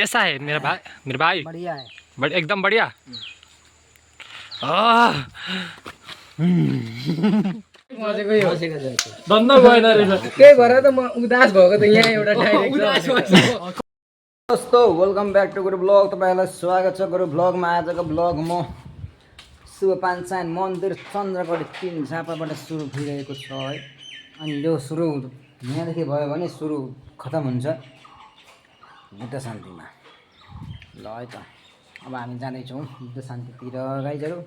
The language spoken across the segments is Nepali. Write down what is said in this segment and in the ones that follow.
कैसा है मेरा भाई? बढ़िया है। एकदम बढ़िया। धन्दा गएन रहेछ। त्यही भएर त म उदास भएको त यहाँ एउटा डाइरेक्ट दोस्तों वेलकम बैक टू गुरु ब्लॉग। तपाईँहरूलाई स्वागत छ गुरु ब्लॉगमा। आजको ब्लॉग म शुभ पान्छान मन्दिर चन्द्रगढी 3 झापाबाट सुरु भइरहेको छ है। अनि यो सुरु यहाँदेखि भयो भने सुरु खतम हुन्छ बुद्ध शान्तिमा। ल है त अब हामी जाँदैछौँ बुद्ध शान्तितिर गाइजहरू।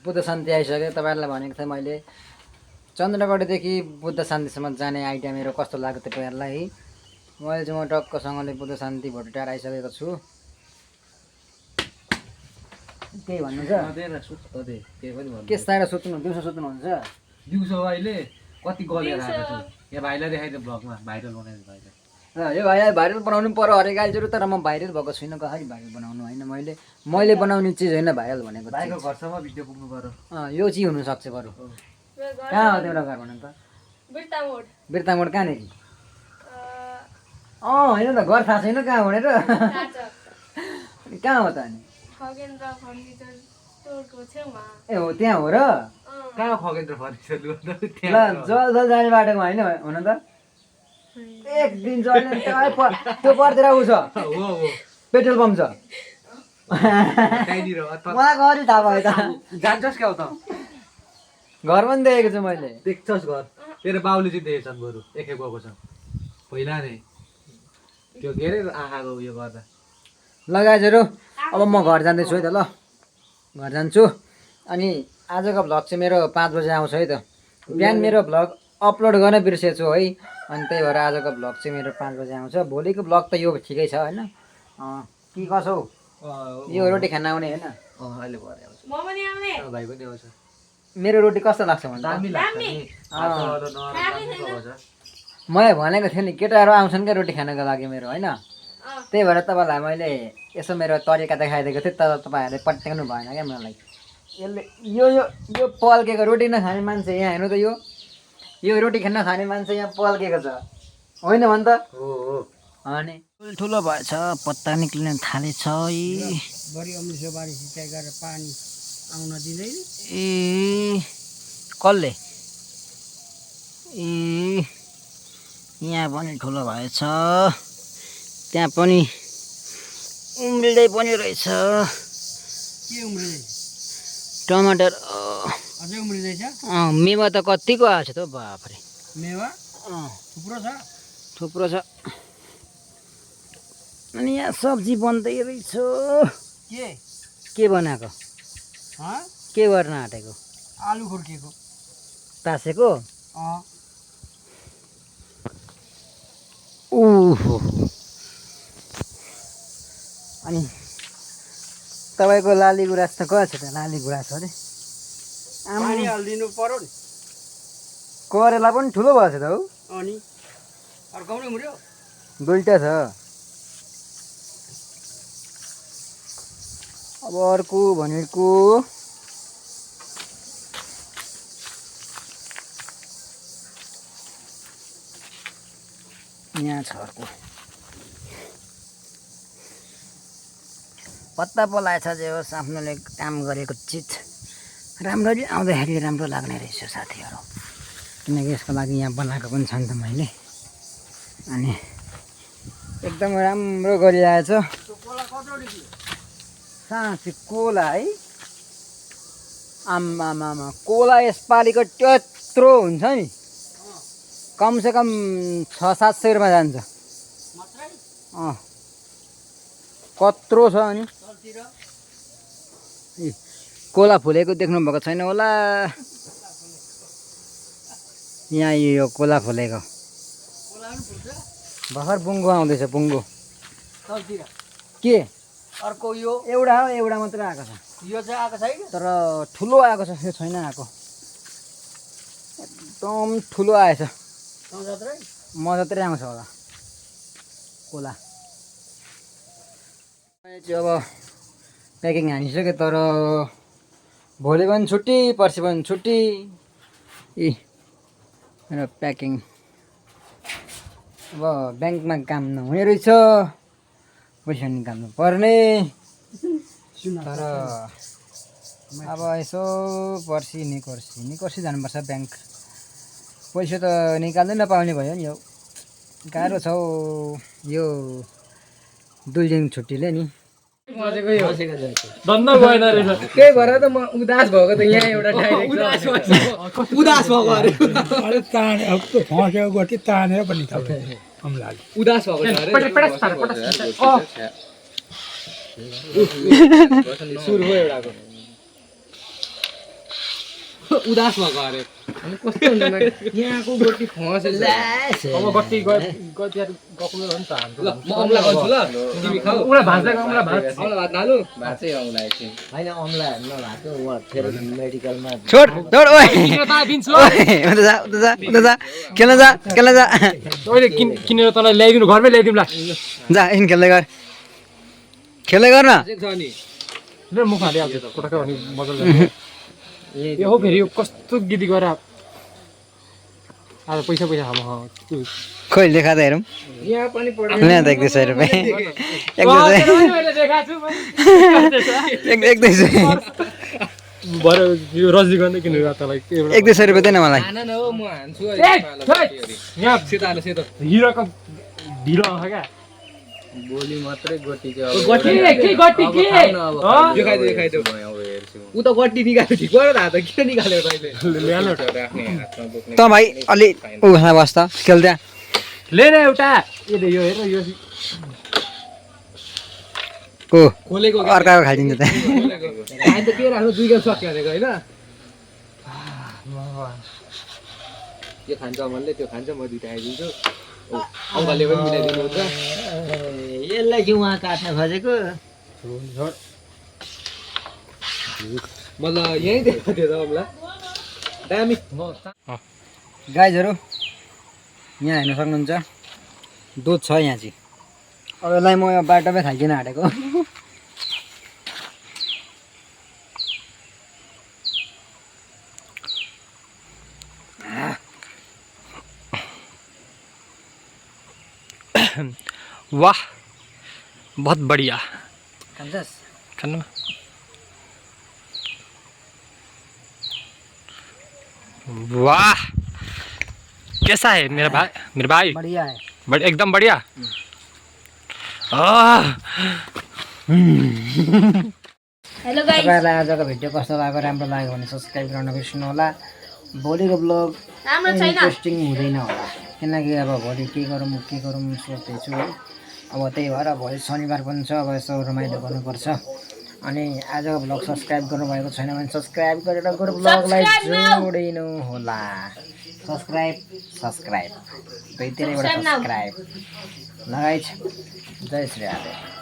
बुद्ध शान्ति आइसक्यो। तपाईँहरूलाई भनेको थिएँ मैले चन्द्रगढीदेखि बुद्ध शान्तिसम्म जाने आइडिया मेरो कस्तो लाग्यो तपाईँहरूलाई है। मैले चाहिँ म टक्कसँगले बुद्ध शान्ति भोटेटार आइसकेको छु। केही भन्नु छ? के साह्रो सुत्नु? दिउँसो सुत्नुहुन्छ? दिउँसो अहिले कति गलेर आएको छु। यहाँ भाइलाई देखाइदियो ब्लगमा भाइरल बनाइदियो भाइले। यो भाइलाई भाइरल बनाउनु पर्यो अरे गाइजहरू। तर म भाइरल भएको छुइनँ कसरी भाइरल बनाउनु होइन। मैले बनाउने चिज होइन भाइरल भनेको। भाइको घरसम्म भिडियो पुग्नु पर्यो। यो चाहिँ हुनसक्छ बरु। कहाँ हो तिम्रो घर भन्नु त? बिर्तामोड कहाँनिर? होइन त घर थाहा छैन कहाँ भनेर। कहाँ हो त अनि? ए हो त्यहाँ हो र? कहाँ खगेन्द्र फर्निचर ल जल जाने बाटोमा होइन हुन त? एक दिन चल्ने त्यो पर्तिर उ छ पेट्रोल पम्प छ। मलाई गरी थाहा भयो त। जान्छस् क्या त? घर पनि देखेको छु मैले। देख्छस् घर? तेरो बाउले चाहिँ देखेछन् बरु एकखेप गएको छ पहिला नै त्यो के अरे आँखाको उयो गर्दा। लगाइजहरू अब म घर जाँदैछु है त। ल घर जान्छु। अनि आजको भ्लग चाहिँ मेरो 5 बजे आउँछ है त। बिहान मेरो भ्लग अपलोड गर्न बिर्सेछु है। अनि त्यही भएर आजको भ्लग चाहिँ मेरो 5 बजे आउँछ। भोलिको भ्लग त यो ठिकै छ होइन। के कसो यो रोटी खान आउने होइन? अहिले भरे आउँछ भाइ पनि आउँछ। मेरो रोटी कस्तो लाग्छ भन्दा दामी लाग्छ नि। मैले भनेको थिएँ नि केटाहरू आउँछन् क्या रोटी खानको लागि मेरो होइन। त्यही भएर तपाईँलाई मैले यसो मेरो तरिका देखाइदिएको थिएँ तर तपाईँहरूले पट्याउनु भएन क्या मलाई। यसले यो यो यो पल्केको रोटी नखाने मान्छे यहाँ हेर्नु त। यो रोटी खान खाने मान्छे यहाँ पल्केको छ होइन भन् त? अनि ठुलो भएछ पत्ता निक्लिन थालेछ बढी अम्लिसो बारी सिँचाइ गरेर पानी आउन दिँदैन। ए कसले? ए यहाँ पनि ठुलो भएछ त्यहाँ पनि उम्रिँदै पनि रहेछ। के उम्रिँदै? टमाटर अझै उम्रिँदैछ? मेवा त कतिको आएको छ त बाफरे। मेवा थुप्रो छ? थुप्रो छ। अनि यहाँ सब्जी बन्दै रहेछ। के बनाएको? के गर्न आँटेको? आलु खुर्केको तासेको? ओहो। अनि तपाईँको लाली गुराँस त कहाँ छ त? लाली गुराँस अरे पानी हालिदिनु पर्यो नि। करेला पनि ठुलो भएछ त हौ। अनि अर्काउनु मुर्यो दुईटा छ। अब अर्को भनेको यहाँ छ अर्को पत्ता पलाएछ जे होस् आफ्नोले काम गरेको चिज राम्ररी आउँदाखेरि राम्रो लाग्ने रहेछ साथीहरू किनकि यसको लागि यहाँ बनाएको पनि छ नि त मैले अनि एकदम राम्रो गरिआएछ साँच्ची कोला है आम्मामा कोला यसपालिको त्यत्रो हुन्छ नि कमसेकम 600-700 रुपियाँ जान्छ कत्रो छ अनि कोला फुलेको देख्नु भएको छैन होला यहाँ यो कोला फुलेको भर्खर बुङ्गो आउँदैछ बुङ्गो के अर्को यो एउटा मात्रै आएको छ यो चाहिँ आएको छैन तर ठुलो आएको छ यो छैन आएको एकदम ठुलो आएछ म जत्रै आउँछ होला कोला चाहिँ अब प्याकिङ हानिसक्यो तर भोलि पनि छुट्टी पर्सि पनि छुट्टी मेरो प्याकिङ अब ब्याङ्कमा काम नहुने रहेछ पैसा निकाल्नु पर्ने तर अब यसो पर्सि निकोर्सी जानुपर्छ ब्याङ्क पैसा त निकाल्दै नपाउने भयो नि यो गाह्रो छ यो 2 दिन छुट्टीले नि धन्दा गएन रहेछ त्यही भएर त म उदास भएको त यहाँ एउटा डाइरेक्ट उदास भएको अरे अरे ताने अब तो फसेको गति तानेर पनि खान्छ अमलाले उदास भएको सुरु भयो एउटाको उदास भएको अरे अनि कस्तो हुन्छ यहाँको गोटी फसेछ अब गति गकुलो हो नि त हाम्रो ल म अमला गर्छु ल तिमी खाऊ उला भात अमला भात हालु भात चाहिँ अमला एकछिन हैन अमला नभएको वहाँ फेरि मेडिकलमा छोड ओए उता जा खेल्न जा तैँले किनेर तँलाई ल्याइदिनु घरमै ल्याइदिउँला जा एकछिन खेल्दै गर न ल मुख हालिहाल्छ त कोटाका भने मजाले यो हो फेरि यो कस्तो गिदी गरेर आज पैसा खाम खोइ देखा त हेरौँ यहाँ पनि ल्या त 100 रुपियाँ 100 भरे यो रजनीगन्धा किनेर तँलाई 100 रुपियाँ देन मलाई खाना न हो म हान्छु यहाँ सेतो हिरोको ढिलो आउँछ क्या बोली मात्रै गोटी के यो खाइदे उ त गट्टी निकाल्यो ठिक भयो त किन निकाल्यो तैँले त भाइ अलि उहाँ बस् त खेल्दा ले न एउटा यो हेर यो को खोलेको अर्काको खाइदिन्छ त हामी त के राख्नु 2 गेम सक्यो भनेको हैन यो खान्छ अमलले त्यो खान्छ म दुईटा खाइदिन्छु अङ्कलले पनि मिलाइदिनु हुन्छ यसलाई के उहाँ काट्न खोजेको मलाई यही दिएको थियो त अमला दामी गाइजहरू यहाँ हेर्न सक्नुहुन्छ दुध छ यहाँ चाहिँ अब यसलाई म यो बाटोमै खाइकिन हाटेको वाह बहुत बढ़िया खान्छस् खानु वाह कैसा है मेरा भाई बढिया है एकदम बढ़िया हेलो गाइस तपाईँहरूलाई आजको भिडियो कस्तो लाग्यो राम्रो लाग्यो भने सब्सक्राइब गर्न बिर्सनु होला भोलिको ब्लग राम्रो छैन इन्ट्रेस्टिङ हुँदैन होला किनकि अब भोलि के गरौँ सोच्दैछु है अब त्यही भएर भोलि शनिबार पनि छ अब यसो रमाइलो गर्नुपर्छ अनि आजको ब्लग सब्सक्राइब गर्नुभएको छैन भने सब्सक्राइब गरेर गएर ब्लगलाई जोडिनु होला सब्सक्राइब दुईतिरैबाट सब्सक्राइब लगाइछ जय श्री राधे